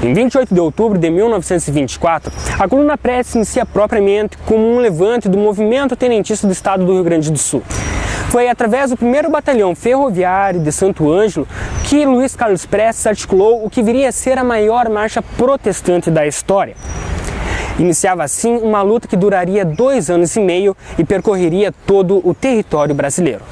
Em 28 de outubro de 1924, a Coluna Prestes inicia propriamente como um levante do movimento tenentista do estado do Rio Grande do Sul. Foi através do 1º Batalhão Ferroviário de Santo Ângelo que Luiz Carlos Prestes articulou o que viria a ser a maior marcha protestante da história. Iniciava assim uma luta que duraria 2 anos e meio e percorreria todo o território brasileiro.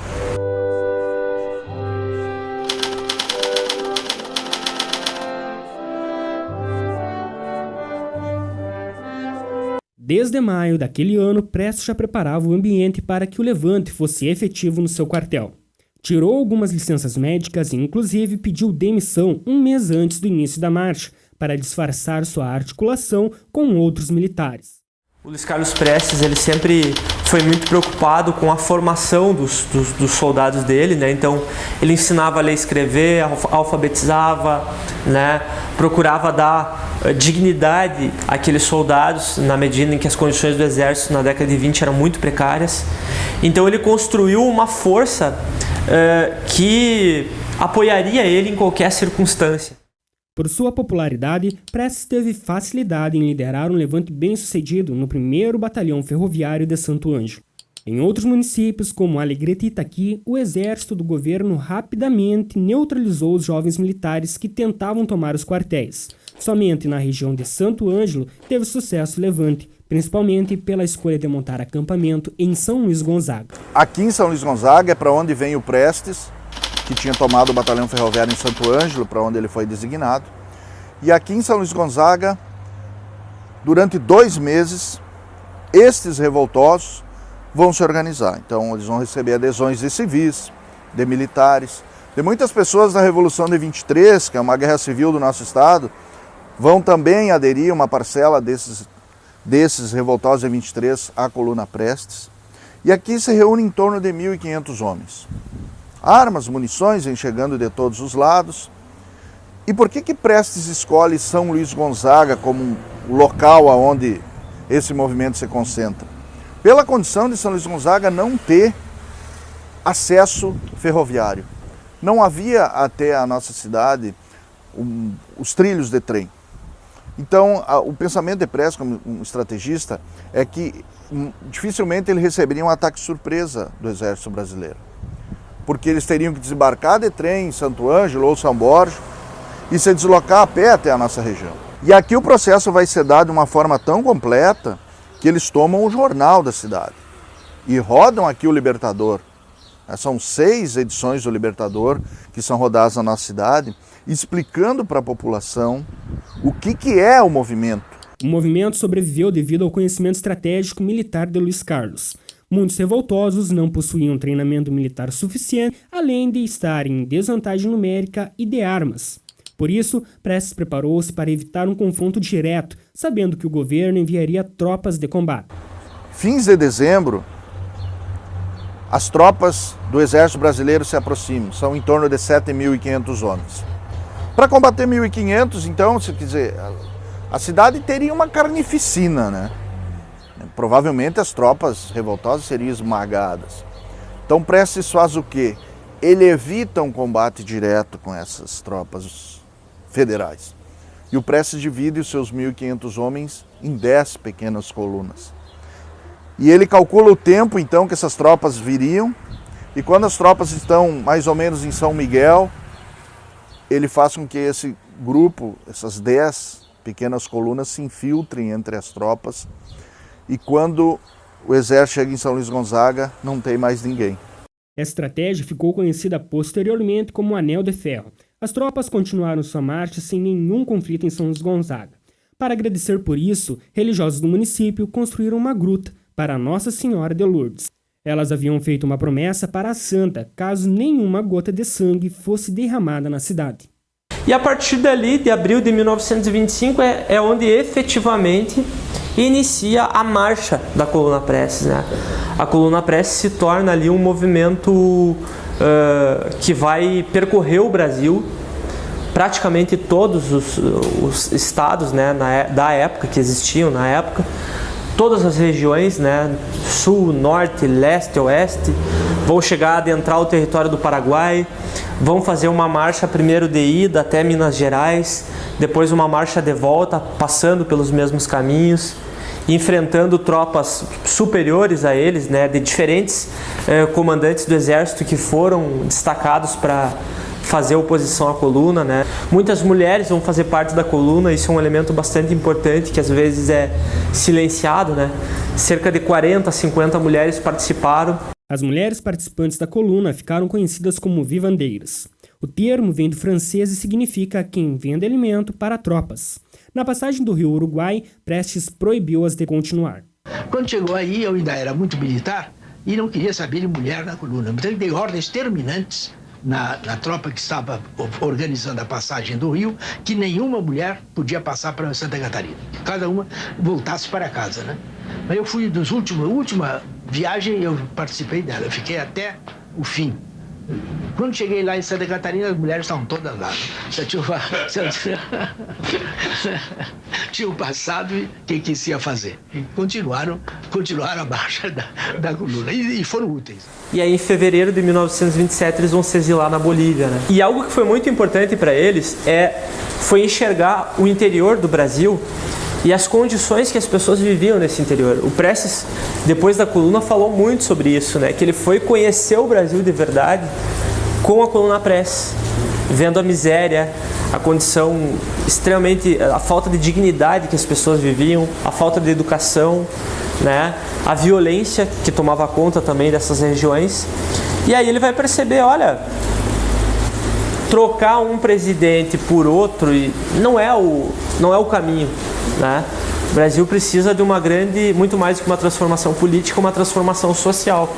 Desde maio daquele ano, Prestes já preparava o ambiente para que o levante fosse efetivo no seu quartel. Tirou algumas licenças médicas e, inclusive, pediu demissão 1 mês antes do início da marcha, para disfarçar sua articulação com outros militares. O Luiz Carlos Prestes ele sempre foi muito preocupado com a formação dos soldados dele, né? Então ele ensinava a ler e escrever, alfabetizava, né? Procurava dar dignidade àqueles soldados na medida em que as condições do exército na década de 20 eram muito precárias. Então ele construiu uma força que apoiaria ele em qualquer circunstância. Por sua popularidade, Prestes teve facilidade em liderar um levante bem-sucedido no 1º Batalhão Ferroviário de Santo Ângelo. Em outros municípios, como Alegrete e Itaqui, o exército do governo rapidamente neutralizou os jovens militares que tentavam tomar os quartéis. Somente na região de Santo Ângelo teve sucesso o levante, principalmente pela escolha de montar acampamento em São Luís Gonzaga. Aqui em São Luís Gonzaga é para onde vem o Prestes, que tinha tomado o Batalhão Ferroviário em Santo Ângelo, para onde ele foi designado. E aqui em São Luís Gonzaga, durante 2 meses, estes revoltosos vão se organizar. Então eles vão receber adesões de civis, de militares, de muitas pessoas da Revolução de 23, que é uma guerra civil do nosso estado, vão também aderir uma parcela desses revoltosos de 23 à Coluna Prestes. E aqui se reúne em torno de 1.500 homens. Armas, munições vêm chegando de todos os lados. E por que Prestes escolhe São Luís Gonzaga como um local onde esse movimento se concentra? Pela condição de São Luís Gonzaga não ter acesso ferroviário. Não havia até a nossa cidade os trilhos de trem. Então, o pensamento de Prestes como um estrategista é que dificilmente ele receberia um ataque surpresa do exército brasileiro, porque eles teriam que desembarcar de trem em Santo Ângelo ou São Borja e se deslocar a pé até a nossa região. E aqui o processo vai ser dado de uma forma tão completa que eles tomam o jornal da cidade e rodam aqui o Libertador. São 6 edições do Libertador que são rodadas na nossa cidade, explicando para a população o que é o movimento. O movimento sobreviveu devido ao conhecimento estratégico militar de Luiz Carlos. Muitos revoltosos não possuíam treinamento militar suficiente, além de estarem em desvantagem numérica e de armas. Por isso, Prestes preparou-se para evitar um confronto direto, sabendo que o governo enviaria tropas de combate. Fins de dezembro, as tropas do Exército Brasileiro se aproximam, são em torno de 7.500 homens. Para combater 1.500, então, se quiser, a cidade teria uma carnificina, né? Provavelmente as tropas revoltosas seriam esmagadas. Então Prestes faz o quê? Ele evita um combate direto com essas tropas federais. E o Prestes divide os seus 1.500 homens em 10 pequenas colunas. E ele calcula o tempo, então, que essas tropas viriam. E quando as tropas estão mais ou menos em São Miguel, ele faz com que esse grupo, essas 10 pequenas colunas, se infiltrem entre as tropas. E quando o exército chega em São Luís Gonzaga, não tem mais ninguém. Essa estratégia ficou conhecida posteriormente como Anel de Ferro. As tropas continuaram sua marcha sem nenhum conflito em São Luís Gonzaga. Para agradecer por isso, religiosos do município construíram uma gruta para Nossa Senhora de Lourdes. Elas haviam feito uma promessa para a santa, caso nenhuma gota de sangue fosse derramada na cidade. E a partir dali, de abril de 1925, é onde efetivamente inicia a marcha da Coluna Prestes, né? A Coluna Prestes se torna ali um movimento que vai percorrer o Brasil, praticamente todos os estados, né, da época, que existiam na época, todas as regiões, né, sul, norte, leste, oeste, vão chegar a adentrar o território do Paraguai, vão fazer uma marcha primeiro de ida até Minas Gerais, depois uma marcha de volta, passando pelos mesmos caminhos, enfrentando tropas superiores a eles, né, de diferentes comandantes do exército que foram destacados para fazer oposição à coluna, né? Muitas mulheres vão fazer parte da coluna, isso é um elemento bastante importante que às vezes é silenciado, né? Cerca de 40 a 50 mulheres participaram. As mulheres participantes da coluna ficaram conhecidas como vivandeiras. O termo vem do francês e significa quem vende alimento para tropas. Na passagem do rio Uruguai, Prestes proibiu-as de continuar. Quando chegou aí, eu ainda era muito militar e não queria saber de mulher na coluna. Então ele deu ordens terminantes na tropa que estava organizando a passagem do rio, que nenhuma mulher podia passar para Santa Catarina. Cada uma voltasse para casa, né? Mas eu fui última viagem, eu participei dela, eu fiquei até o fim. Quando cheguei lá em Santa Catarina, as mulheres estavam todas lá. Já tinham passado e o que se ia fazer? E continuaram a marcha da coluna e foram úteis. E aí, em fevereiro de 1927, eles vão se exilar na Bolívia, né? E algo que foi muito importante para eles foi enxergar o interior do Brasil e as condições que as pessoas viviam nesse interior. O Prestes, depois da coluna, falou muito sobre isso, né? Que ele foi conhecer o Brasil de verdade com a coluna Prestes, vendo a miséria, a condição extremamente, a falta de dignidade que as pessoas viviam, a falta de educação, né? A violência que tomava conta também dessas regiões. E aí ele vai perceber, olha, trocar um presidente por outro não é o caminho, né? O Brasil precisa de muito mais do que uma transformação política, uma transformação social.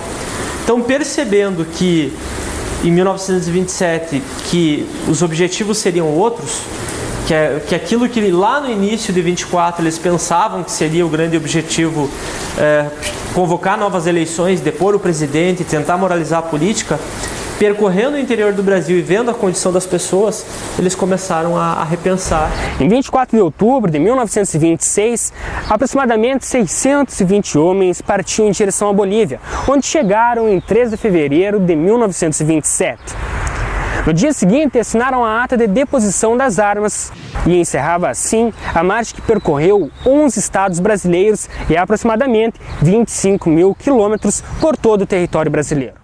Então, percebendo que em 1927 que os objetivos seriam outros, que aquilo que lá no início de 24 eles pensavam que seria o grande objetivo, convocar novas eleições, depor o presidente, tentar moralizar a política, percorrendo o interior do Brasil e vendo a condição das pessoas, eles começaram a repensar. Em 24 de outubro de 1926, aproximadamente 620 homens partiam em direção à Bolívia, onde chegaram em 3 de fevereiro de 1927. No dia seguinte, assinaram a ata de deposição das armas e encerrava assim a marcha que percorreu 11 estados brasileiros e aproximadamente 25 mil quilômetros por todo o território brasileiro.